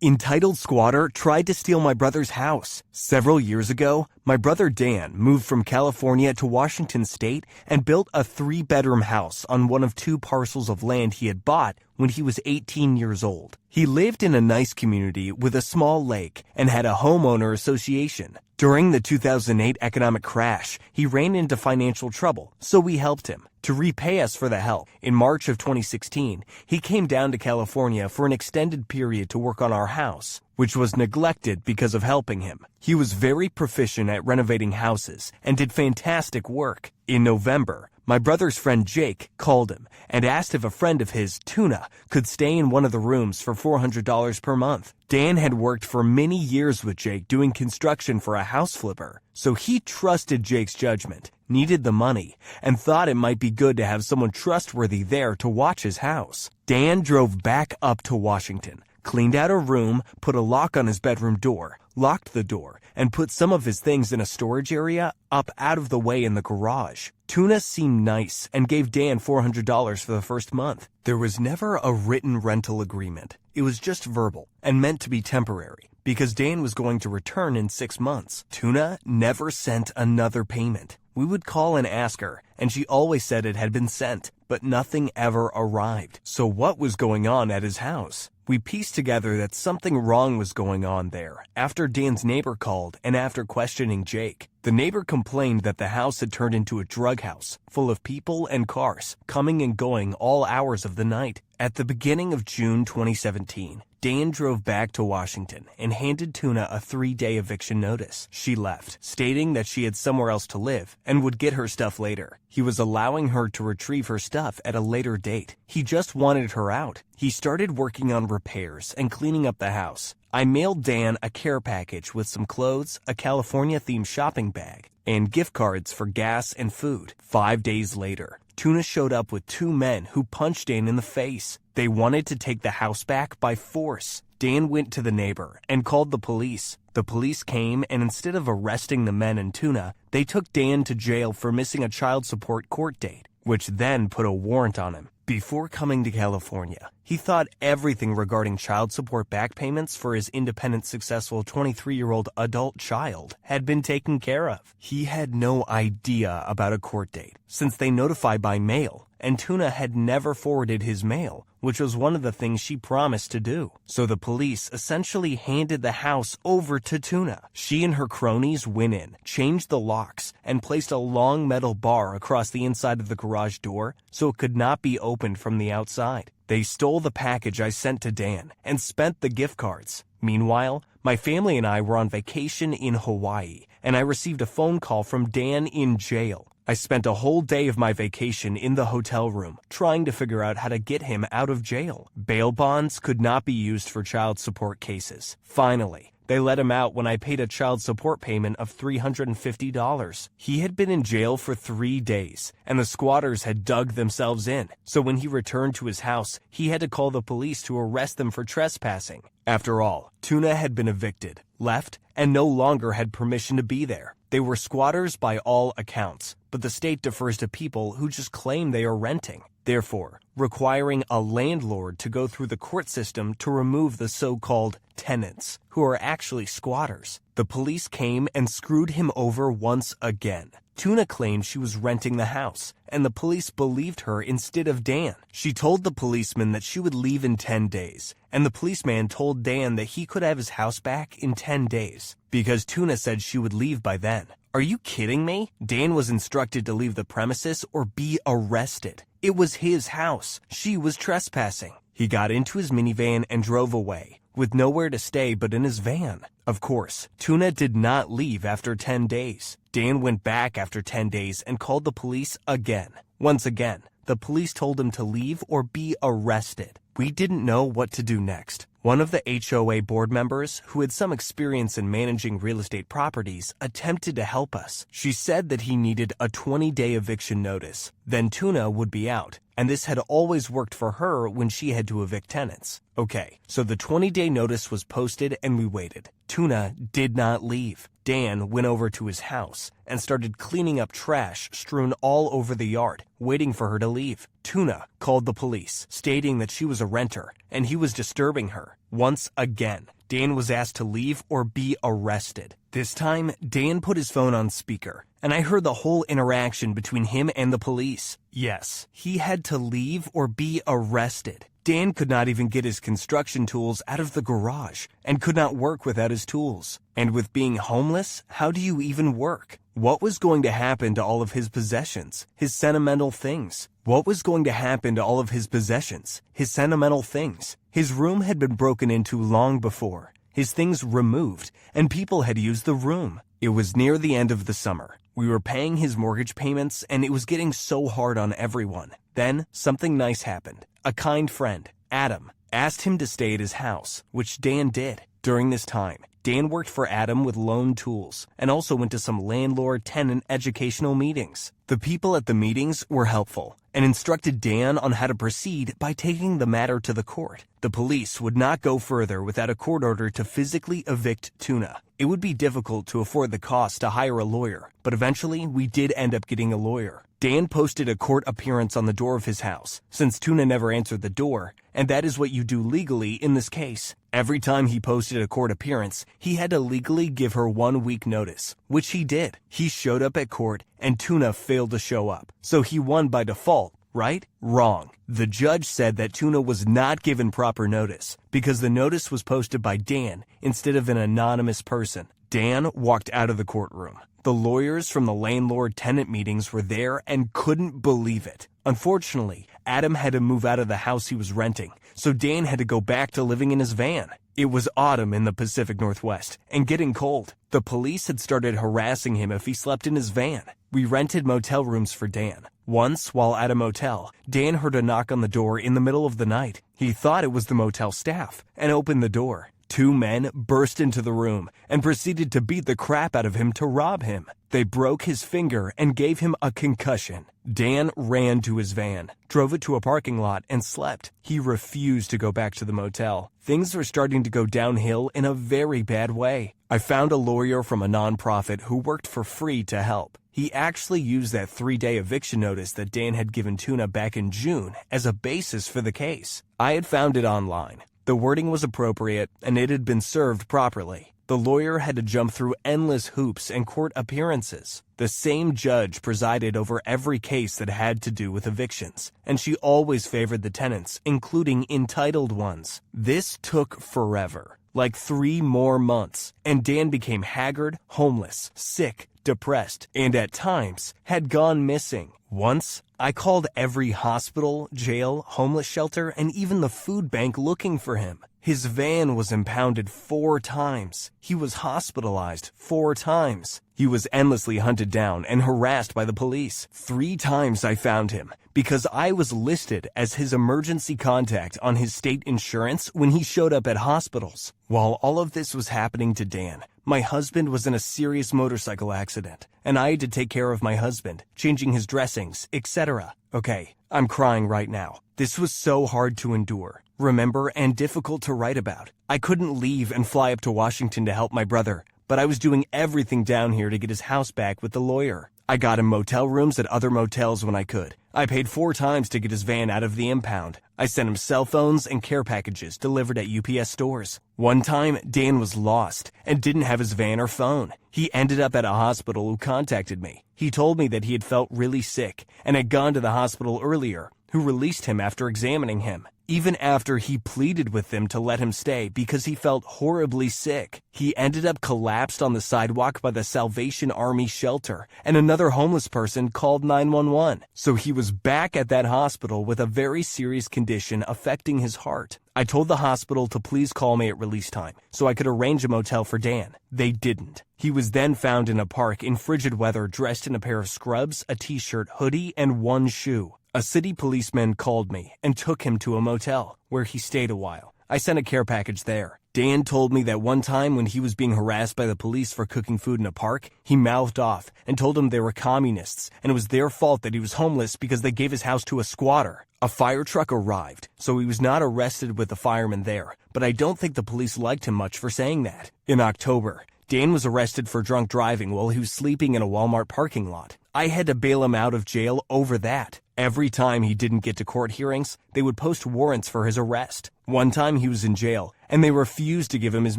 Entitled squatter tried to steal my brother's house. Several years ago, my brother Dan moved from California to Washington State and built a 3-bedroom house on one of 2 parcels of land he had bought when he was 18 years old. He lived in a nice community with a small lake and had a homeowner association. During the 2008 economic crash, he ran into financial trouble, so we helped him. To repay us for the help, in March of 2016, he came down to California for an extended period to work on our house, which was neglected because of helping him. He was very proficient at renovating houses and did fantastic work. In November, my brother's friend Jake called him and asked if a friend of his, Tuna, could stay in one of the rooms for $400 per month. Dan had worked for many years with Jake doing construction for a house flipper, so he trusted Jake's judgment, needed the money, and thought it might be good to have someone trustworthy there to watch his house. Dan drove back up to Washington, cleaned out a room, put a lock on his bedroom door, locked the door, and put some of his things in a storage area up out of the way in the garage. Tuna seemed nice and gave Dan $400 for the first month. There was never a written rental agreement. It was just verbal and meant to be temporary because Dan was going to return in 6 months. Tuna never sent another payment. We would call and ask her, and she always said it had been sent, but nothing ever arrived. So what was going on at his house? We pieced together that something wrong was going on there after Dan's neighbor called and after questioning Jake. The neighbor complained that the house had turned into a drug house, full of people and cars, coming and going all hours of the night. At the beginning of June 2017, Dan drove back to Washington and handed Tuna a 3-day eviction notice. She left, stating that she had somewhere else to live and would get her stuff later. He was allowing her to retrieve her stuff at a later date. He just wanted her out. He started working on repairs and cleaning up the house. I mailed Dan a care package with some clothes, a California-themed shopping bag, and gift cards for gas and food. 5 days later, Tuna showed up with 2 men who punched Dan in the face. They wanted to take the house back by force. Dan went to the neighbor and called the police. The police came, and instead of arresting the men and Tuna, they took Dan to jail for missing a child support court date, which then put a warrant on him. Before coming to California, he thought everything regarding child support back payments for his independent, successful 23-year-old adult child had been taken care of. He had no idea about a court date, since they notify by mail, and Tuna had never forwarded his mail, which was one of the things she promised to do. So the police essentially handed the house over to Tuna. She and her cronies went in, changed the locks, and placed a long metal bar across the inside of the garage door so it could not be opened from the outside. They stole the package I sent to Dan and spent the gift cards. Meanwhile, my family and I were on vacation in Hawaii, and I received a phone call from Dan in jail. I spent a whole day of my vacation in the hotel room trying to figure out how to get him out of jail. Bail bonds could not be used for child support cases. Finally, they let him out when I paid a child support payment of $350. He had been in jail for 3 days, and the squatters had dug themselves in. So when he returned to his house, he had to call the police to arrest them for trespassing. After all, Tuna had been evicted, left, and no longer had permission to be there. They were squatters by all accounts, but the state defers to people who just claim they are renting, therefore requiring a landlord to go through the court system to remove the so-called tenants, who are actually squatters. The police came and screwed him over once again. Tuna claimed she was renting the house, and the police believed her instead of Dan. She told the policeman that she would leave in 10 days, and the policeman told Dan that he could have his house back in 10 days, because Tuna said she would leave by then. Are you kidding me? Dan was instructed to leave the premises or be arrested. It was his house. She was trespassing. He got into his minivan and drove away, with nowhere to stay but in his van. Of course, Tuna did not leave after 10 days. Dan went back after 10 days and called the police again. Once again, the police told him to leave or be arrested. We didn't know what to do next. One of the HOA board members, who had some experience in managing real estate properties, attempted to help us. She said that he needed a 20-day eviction notice. Then Tuna would be out, and this had always worked for her when she had to evict tenants. Okay, so the 20-day notice was posted and we waited. Tuna did not leave. Dan went over to his house and started cleaning up trash strewn all over the yard, waiting for her to leave. Tuna called the police, stating that she was a renter and he was disturbing her. Once again, Dan was asked to leave or be arrested. This time, Dan put his phone on speaker, and I heard the whole interaction between him and the police. Yes, he had to leave or be arrested. Dan could not even get his construction tools out of the garage and could not work without his tools. And with being homeless, how do you even work? What was going to happen to all of his possessions, his sentimental things? What was going to happen to all of his possessions, his sentimental things? His room had been broken into long before, his things removed, and people had used the room. It was near the end of the summer. We were paying his mortgage payments, and it was getting so hard on everyone. Then something nice happened. A kind friend, Adam, asked him to stay at his house, which Dan did. During this time, Dan worked for Adam with loan tools and also went to some landlord-tenant educational meetings. The people at the meetings were helpful and instructed Dan on how to proceed by taking the matter to the court. The police would not go further without a court order to physically evict Tuna. It would be difficult to afford the cost to hire a lawyer, but eventually we did end up getting a lawyer. Dan posted a court appearance on the door of his house, since Tuna never answered the door, and that is what you do legally in this case. Every time he posted a court appearance, he had to legally give her 1 week notice, which he did. He showed up at court, and Tuna failed to show up, so he won by default, right? Wrong. The judge said that Tuna was not given proper notice, because the notice was posted by Dan instead of an anonymous person. Dan walked out of the courtroom. The lawyers from the landlord-tenant meetings were there and couldn't believe it. Unfortunately, Adam had to move out of the house he was renting, so Dan had to go back to living in his van. It was autumn in the Pacific Northwest and getting cold. The police had started harassing him if he slept in his van. We rented motel rooms for Dan. Once, while at a motel, Dan heard a knock on the door in the middle of the night. He thought it was the motel staff and opened the door. 2 men burst into the room and proceeded to beat the crap out of him to rob him. They broke his finger and gave him a concussion. Dan ran to his van, drove it to a parking lot, and slept. He refused to go back to the motel. Things were starting to go downhill in a very bad way. I found a lawyer from a nonprofit who worked for free to help. He actually used that 3-day eviction notice that Dan had given Tuna back in June as a basis for the case. I had found it online. The wording was appropriate, and it had been served properly. The lawyer had to jump through endless hoops and court appearances. The same judge presided over every case that had to do with evictions, and she always favored the tenants, including entitled ones. This took forever, like 3 more months, and Dan became haggard, homeless, sick, depressed, and at times had gone missing. Once, I called every hospital, jail, homeless shelter, and even the food bank looking for him. His van was impounded 4 times. He was hospitalized 4 times. He was endlessly hunted down and harassed by the police. 3 times I found him because I was listed as his emergency contact on his state insurance when he showed up at hospitals. While all of this was happening to Dan, my husband was in a serious motorcycle accident, and I had to take care of my husband, changing his dressings, etc. Okay, I'm crying right now. This was so hard to endure, remember, and difficult to write about. I couldn't leave and fly up to Washington to help my brother, but I was doing everything down here to get his house back with the lawyer. I got him motel rooms at other motels when I could. I paid 4 times to get his van out of the impound. I sent him cell phones and care packages delivered at UPS stores. One time, Dan was lost and didn't have his van or phone. He ended up at a hospital who contacted me. He told me that he had felt really sick and had gone to the hospital earlier, who released him after examining him. Even after he pleaded with them to let him stay because he felt horribly sick, he ended up collapsed on the sidewalk by the Salvation Army shelter, and another homeless person called 911. So he was back at that hospital with a very serious condition affecting his heart. I told the hospital to please call me at release time so I could arrange a motel for Dan. They didn't. He was then found in a park in frigid weather dressed in a pair of scrubs, a t-shirt, hoodie, and 1 shoe. A city policeman called me and took him to a motel, where he stayed a while. I sent a care package there. Dan told me that one time when he was being harassed by the police for cooking food in a park, he mouthed off and told them they were communists, and it was their fault that he was homeless because they gave his house to a squatter. A fire truck arrived, so he was not arrested with the firemen there, but I don't think the police liked him much for saying that. In October, Dan was arrested for drunk driving while he was sleeping in a Walmart parking lot. I had to bail him out of jail over that. Every time he didn't get to court hearings, they would post warrants for his arrest. One time he was in jail, and they refused to give him his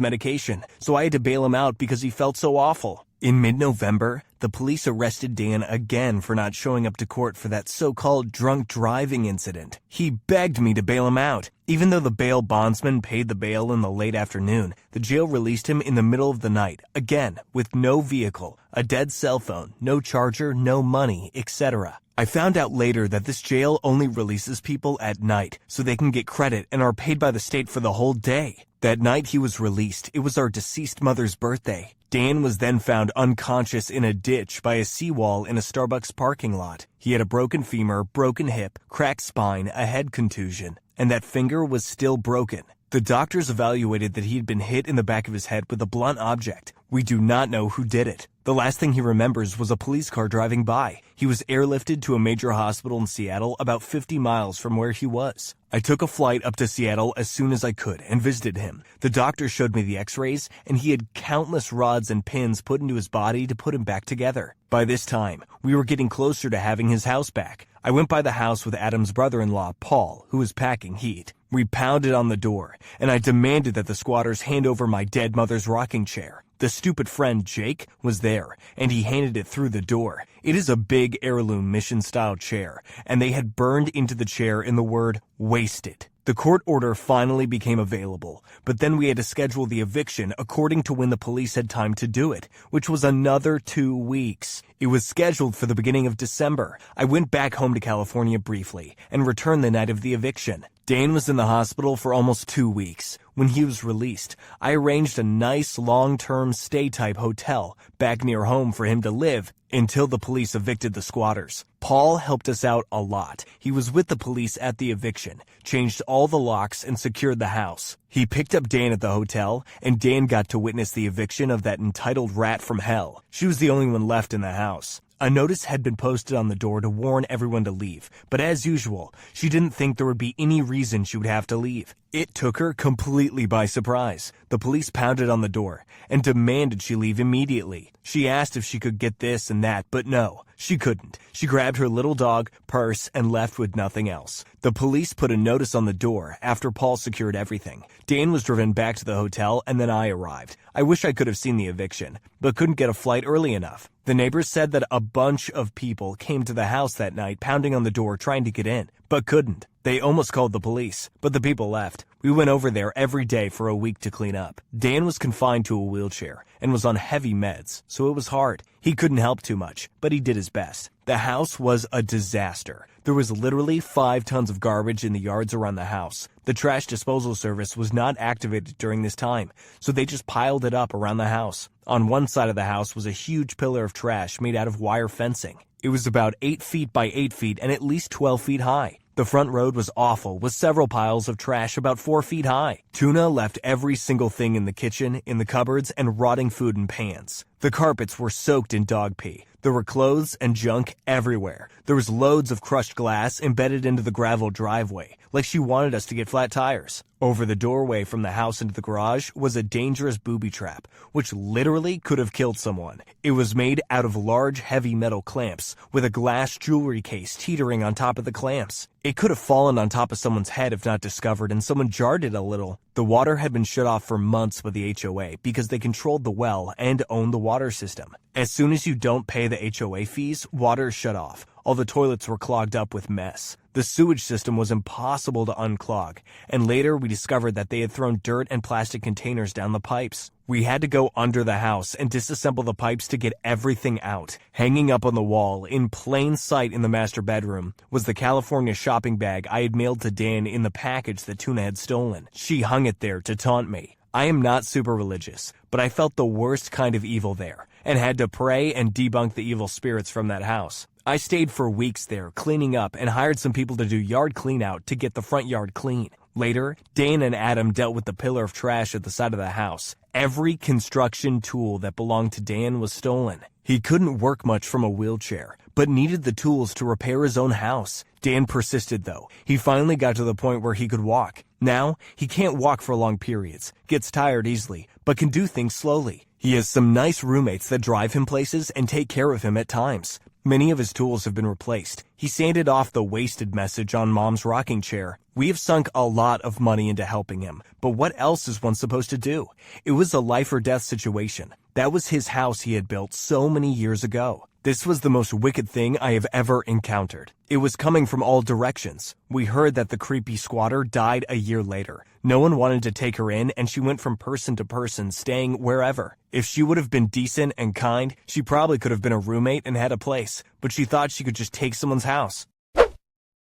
medication, so I had to bail him out because he felt so awful. In mid-November, the police arrested Dan again for not showing up to court for that so-called drunk driving incident. He begged me to bail him out. Even though the bail bondsman paid the bail in the late afternoon, the jail released him in the middle of the night, again, with no vehicle, a dead cell phone, no charger, no money, etc. I found out later that this jail only releases people at night, so they can get credit and are paid by the state for the whole day. That night he was released, it was our deceased mother's birthday. Dan was then found unconscious in a ditch by a seawall in a Starbucks parking lot. He had a broken femur, broken hip, cracked spine, a head contusion, and that finger was still broken. The doctors evaluated that he had been hit in the back of his head with a blunt object. We do not know who did it. The last thing he remembers was a police car driving by. He was airlifted to a major hospital in Seattle about 50 miles from where he was. I took a flight up to Seattle as soon as I could and visited him. The doctor showed me the x-rays, and he had countless rods and pins put into his body to put him back together. By this time, we were getting closer to having his house back. I went by the house with Adam's brother-in-law, Paul, who was packing heat. We pounded on the door, and I demanded that the squatters hand over my dead mother's rocking chair. The stupid friend, Jake, was there, and he handed it through the door. It is a big heirloom mission-style chair, and they had burned into the chair in the word, wasted. The court order finally became available, but then we had to schedule the eviction according to when the police had time to do it, which was another 2 weeks. It was scheduled for the beginning of December. I went back home to California briefly and returned the night of the eviction. Dan was in the hospital for almost 2 weeks. When he was released, I arranged a nice long-term stay-type hotel back near home for him to live until the police evicted the squatters. Paul helped us out a lot. He was with the police at the eviction, changed all the locks, and secured the house. He picked up Dan at the hotel, and Dan got to witness the eviction of that entitled rat from hell. She was the only one left in the house. A notice had been posted on the door to warn everyone to leave, but as usual, she didn't think there would be any reason she would have to leave. It took her completely by surprise. The police pounded on the door and demanded she leave immediately. She asked if she could get this and that, but no, she couldn't. She grabbed her little dog, purse, and left with nothing else. The police put a notice on the door after Paul secured everything. Dan was driven back to the hotel, and then I arrived. I wish I could have seen the eviction, but couldn't get a flight early enough. The neighbors said that a bunch of people came to the house that night pounding on the door trying to get in, but couldn't. They almost called the police, but the people left. We went over there every day for a week to clean up. Dan was confined to a wheelchair and was on heavy meds, so it was hard. He couldn't help too much, but he did his best. The house was a disaster. There was literally 5 tons of garbage in the yards around the house. The trash disposal service was not activated during this time, so they just piled it up around the house. On one side of the house was a huge pillar of trash made out of wire fencing. It was about 8 feet by 8 feet and at least 12 feet high. The front road was awful, with several piles of trash about 4 feet high. Tuna left every single thing in the kitchen, in the cupboards, and rotting food in pans. The carpets were soaked in dog pee. There were clothes and junk everywhere. There was loads of crushed glass embedded into the gravel driveway, like she wanted us to get flat tires. Over the doorway from the house into the garage was a dangerous booby trap, which literally could have killed someone. It was made out of large, heavy metal clamps, with a glass jewelry case teetering on top of the clamps. It could have fallen on top of someone's head if not discovered, and someone jarred it a little. The water had been shut off for months by the HOA because they controlled the well and owned the water system. As soon as you don't pay the HOA fees, water is shut off. All the toilets were clogged up with mess. The sewage system was impossible to unclog, and later we discovered that they had thrown dirt and plastic containers down the pipes. We had to go under the house and disassemble the pipes to get everything out. Hanging up on the wall, in plain sight in the master bedroom, was the California shopping bag I had mailed to Dan in the package that Tuna had stolen. She hung it there to taunt me. I am not super religious, but I felt the worst kind of evil there, and had to pray and debunk the evil spirits from that house. I stayed for weeks there, cleaning up, and hired some people to do yard clean out to get the front yard clean. Later, Dan and Adam dealt with the pillar of trash at the side of the house. Every construction tool that belonged to Dan was stolen. He couldn't work much from a wheelchair, but needed the tools to repair his own house. Dan persisted though. He finally got to the point where he could walk. Now, he can't walk for long periods, gets tired easily, but can do things slowly. He has some nice roommates that drive him places and take care of him at times. Many of his tools have been replaced. He sanded off the wasted message on Mom's rocking chair. We have sunk a lot of money into helping him, but what else is one supposed to do? It was a life or death situation. That was his house he had built so many years ago. This was the most wicked thing I have ever encountered. It was coming from all directions. We heard that the creepy squatter died a year later. No one wanted to take her in, and she went from person to person, staying wherever. If she would have been decent and kind, she probably could have been a roommate and had a place, but she thought she could just take someone's house.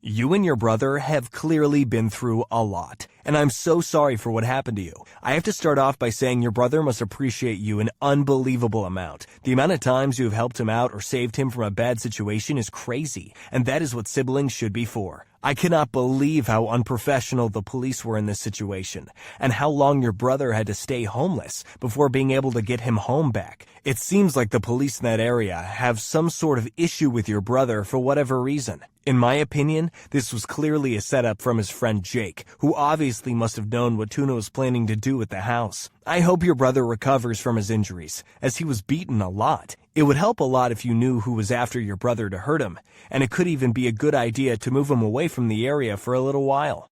You and your brother have clearly been through a lot, and I'm so sorry for what happened to you. I have to start off by saying your brother must appreciate you an unbelievable amount. The amount of times you have helped him out or saved him from a bad situation is crazy, and that is what siblings should be for. I cannot believe how unprofessional the police were in this situation, and how long your brother had to stay homeless before being able to get him home back. It seems like the police in that area have some sort of issue with your brother for whatever reason. In my opinion, this was clearly a setup from his friend Jake, who obviously must have known what Tuna was planning to do with the house. I hope your brother recovers from his injuries, as he was beaten a lot. It would help a lot if you knew who was after your brother to hurt him, and it could even be a good idea to move him away from the area for a little while.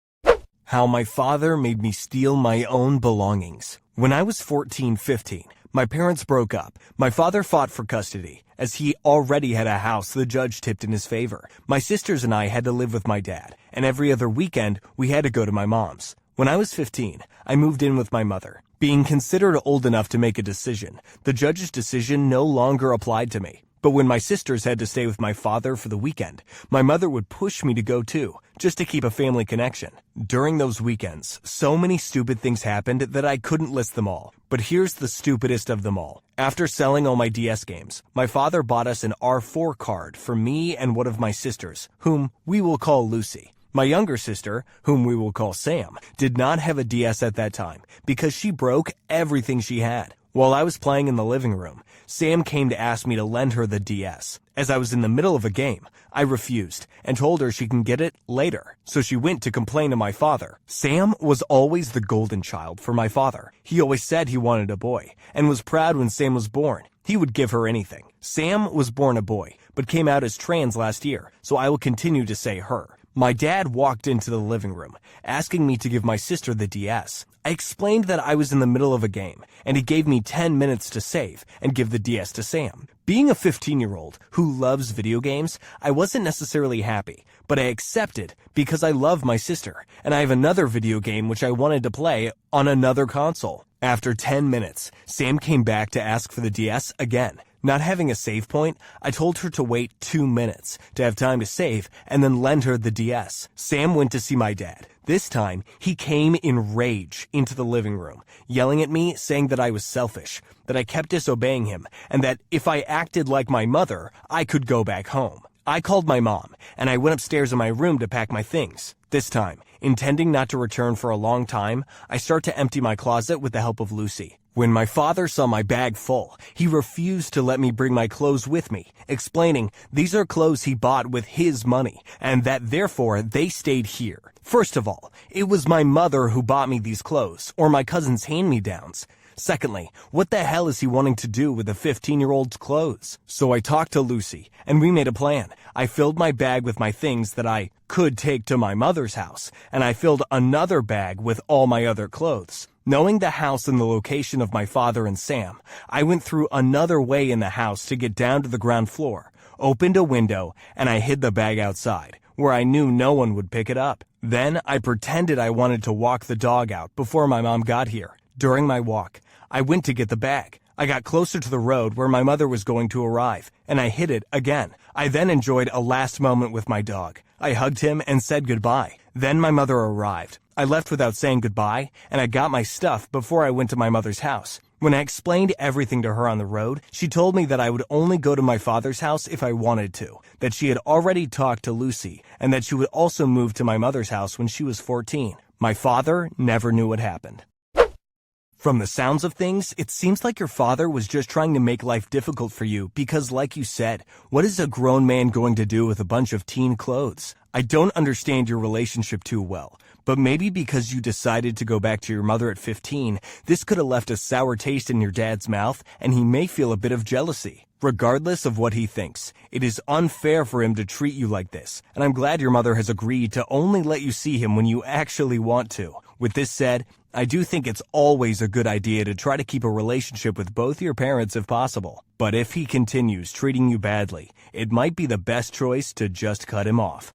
How my father made me steal my own belongings. When I was 14-15, my parents broke up. My father fought for custody, as he already had a house the judge tipped in his favor. My sisters and I had to live with my dad, and every other weekend we had to go to my mom's. When I was 15, I moved in with my mother. Being considered old enough to make a decision, the judge's decision no longer applied to me. But when my sisters had to stay with my father for the weekend, my mother would push me to go too, just to keep a family connection. During those weekends, so many stupid things happened that I couldn't list them all. But here's the stupidest of them all. After selling all my DS games, my father bought us an R4 card for me and one of my sisters, whom we will call Lucy. My younger sister, whom we will call Sam, did not have a DS at that time because she broke everything she had. While I was playing in the living room, Sam came to ask me to lend her the DS. As I was in the middle of a game, I refused and told her she can get it later. So she went to complain to my father. Sam was always the golden child for my father. He always said he wanted a boy and was proud when Sam was born. He would give her anything. Sam was born a boy, but came out as trans last year, so I will continue to say her. My dad walked into the living room, asking me to give my sister the DS. I explained that I was in the middle of a game, and he gave me 10 minutes to save and give the DS to Sam. Being a 15-year-old who loves video games, I wasn't necessarily happy, but I accepted because I love my sister, and I have another video game which I wanted to play on another console. After 10 minutes, Sam came back to ask for the DS again. Not having a save point, I told her to wait 2 minutes to have time to save and then lend her the DS. Sam went to see my dad. This time, he came in rage into the living room, yelling at me, saying that I was selfish, that I kept disobeying him, and that if I acted like my mother, I could go back home. I called my mom, and I went upstairs in my room to pack my things. This time, intending not to return for a long time, I start to empty my closet with the help of Lucy. When my father saw my bag full, he refused to let me bring my clothes with me, explaining these are clothes he bought with his money, and that therefore they stayed here. First of all, it was my mother who bought me these clothes, or my cousin's hand-me-downs. Secondly, what the hell is he wanting to do with a 15-year-old's clothes? So I talked to Lucy, and we made a plan. I filled my bag with my things that I could take to my mother's house, and I filled another bag with all my other clothes. Knowing the house and the location of my father and Sam, I went through another way in the house to get down to the ground floor, opened a window, and I hid the bag outside, where I knew no one would pick it up. Then I pretended I wanted to walk the dog out before my mom got here. During my walk, I went to get the bag. I got closer to the road where my mother was going to arrive, and I hid it again. I then enjoyed a last moment with my dog. I hugged him and said goodbye. Then my mother arrived. I left without saying goodbye, and I got my stuff before I went to my mother's house. When I explained everything to her on the road, she told me that I would only go to my father's house if I wanted to, that she had already talked to Lucy, and that she would also move to my mother's house when she was 14. My father never knew what happened. From the sounds of things, it seems like your father was just trying to make life difficult for you because, like you said, what is a grown man going to do with a bunch of teen clothes? I don't understand your relationship too well, but maybe because you decided to go back to your mother at 15, this could have left a sour taste in your dad's mouth, and he may feel a bit of jealousy. Regardless of what he thinks, it is unfair for him to treat you like this, and I'm glad your mother has agreed to only let you see him when you actually want to. With this said, I do think it's always a good idea to try to keep a relationship with both your parents if possible. But if he continues treating you badly, it might be the best choice to just cut him off.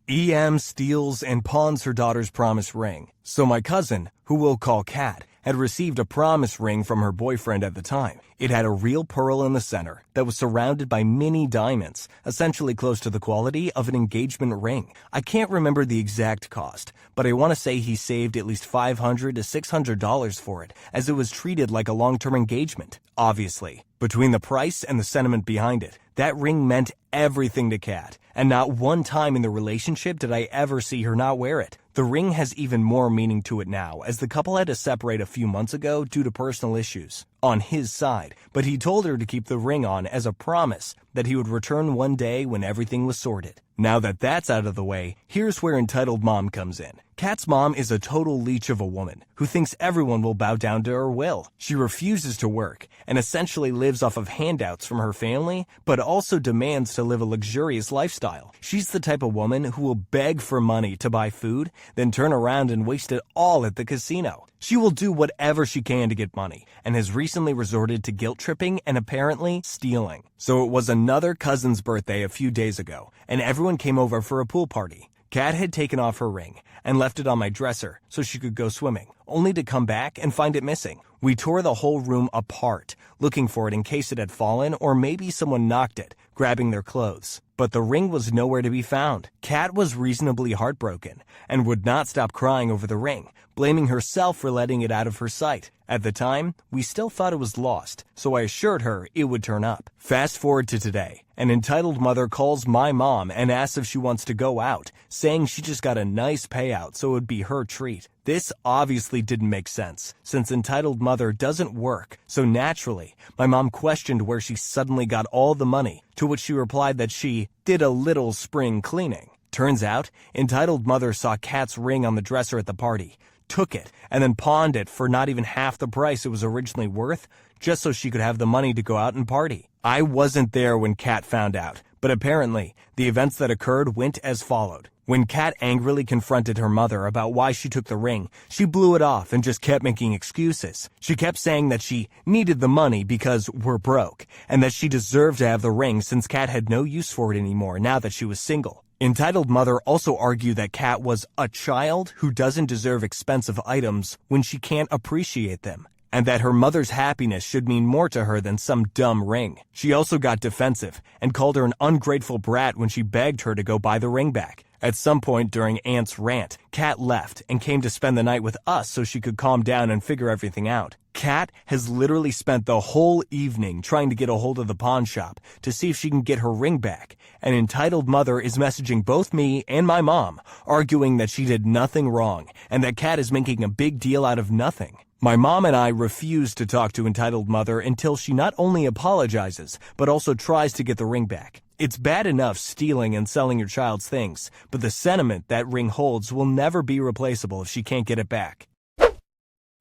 EM steals and pawns her daughter's promise ring. So my cousin, who we'll call Kat, had received a promise ring from her boyfriend at the time. It had a real pearl in the center that was surrounded by mini diamonds, essentially close to the quality of an engagement ring. I can't remember the exact cost, but I want to say he saved at least $500 to $600 for it, as it was treated like a long-term engagement. Obviously, between the price and the sentiment behind it, that ring meant everything to Kat, and not one time in the relationship did I ever see her not wear it. The ring has even more meaning to it now, as the couple had to separate a few months ago due to personal issues on his side, but he told her to keep the ring on as a promise that he would return one day when everything was sorted. Now that that's out of the way, here's where entitled mom comes in. Kat's mom is a total leech of a woman who thinks everyone will bow down to her will. She refuses to work and essentially lives off of handouts from her family, but also demands to live a luxurious lifestyle. She's the type of woman who will beg for money to buy food, then turn around and waste it all at the casino. She will do whatever she can to get money, and has recently resorted to guilt tripping and apparently stealing. So it was another cousin's birthday a few days ago, and everyone came over for a pool party. Kat had taken off her ring and left it on my dresser so she could go swimming, only to come back and find it missing. We tore the whole room apart, looking for it in case it had fallen or maybe someone knocked it, grabbing their clothes. But the ring was nowhere to be found. Kat was reasonably heartbroken and would not stop crying over the ring, blaming herself for letting it out of her sight. At the time, we still thought it was lost, so I assured her it would turn up. Fast forward to today. An entitled mother calls my mom and asks if she wants to go out, saying she just got a nice payout so it would be her treat. This obviously didn't make sense, since entitled mother doesn't work, so naturally, my mom questioned where she suddenly got all the money, to which she replied that she did a little spring cleaning. Turns out, entitled mother saw Kat's ring on the dresser at the party, took it, and then pawned it for not even half the price it was originally worth, just so she could have the money to go out and party. I wasn't there when Kat found out, but apparently, the events that occurred went as followed. When Kat angrily confronted her mother about why she took the ring, she blew it off and just kept making excuses. She kept saying that she needed the money because we're broke, and that she deserved to have the ring since Kat had no use for it anymore now that she was single. Entitled mother also argued that Kat was a child who doesn't deserve expensive items when she can't appreciate them, and that her mother's happiness should mean more to her than some dumb ring. She also got defensive and called her an ungrateful brat when she begged her to go buy the ring back. At some point during Aunt's rant, Kat left and came to spend the night with us so she could calm down and figure everything out. Kat has literally spent the whole evening trying to get a hold of the pawn shop to see if she can get her ring back. An entitled mother is messaging both me and my mom, arguing that she did nothing wrong and that Kat is making a big deal out of nothing. My mom and I refuse to talk to entitled mother until she not only apologizes, but also tries to get the ring back. It's bad enough stealing and selling your child's things, but the sentiment that ring holds will never be replaceable if she can't get it back.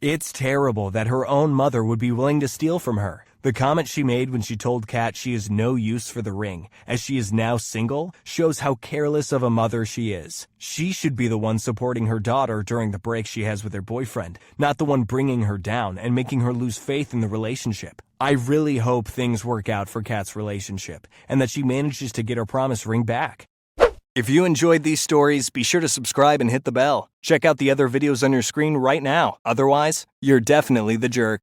It's terrible that her own mother would be willing to steal from her. The comment she made when she told Kat she is no use for the ring, as she is now single, shows how careless of a mother she is. She should be the one supporting her daughter during the break she has with her boyfriend, not the one bringing her down and making her lose faith in the relationship. I really hope things work out for Kat's relationship, and that she manages to get her promised ring back. If you enjoyed these stories, be sure to subscribe and hit the bell. Check out the other videos on your screen right now. Otherwise, you're definitely the jerk.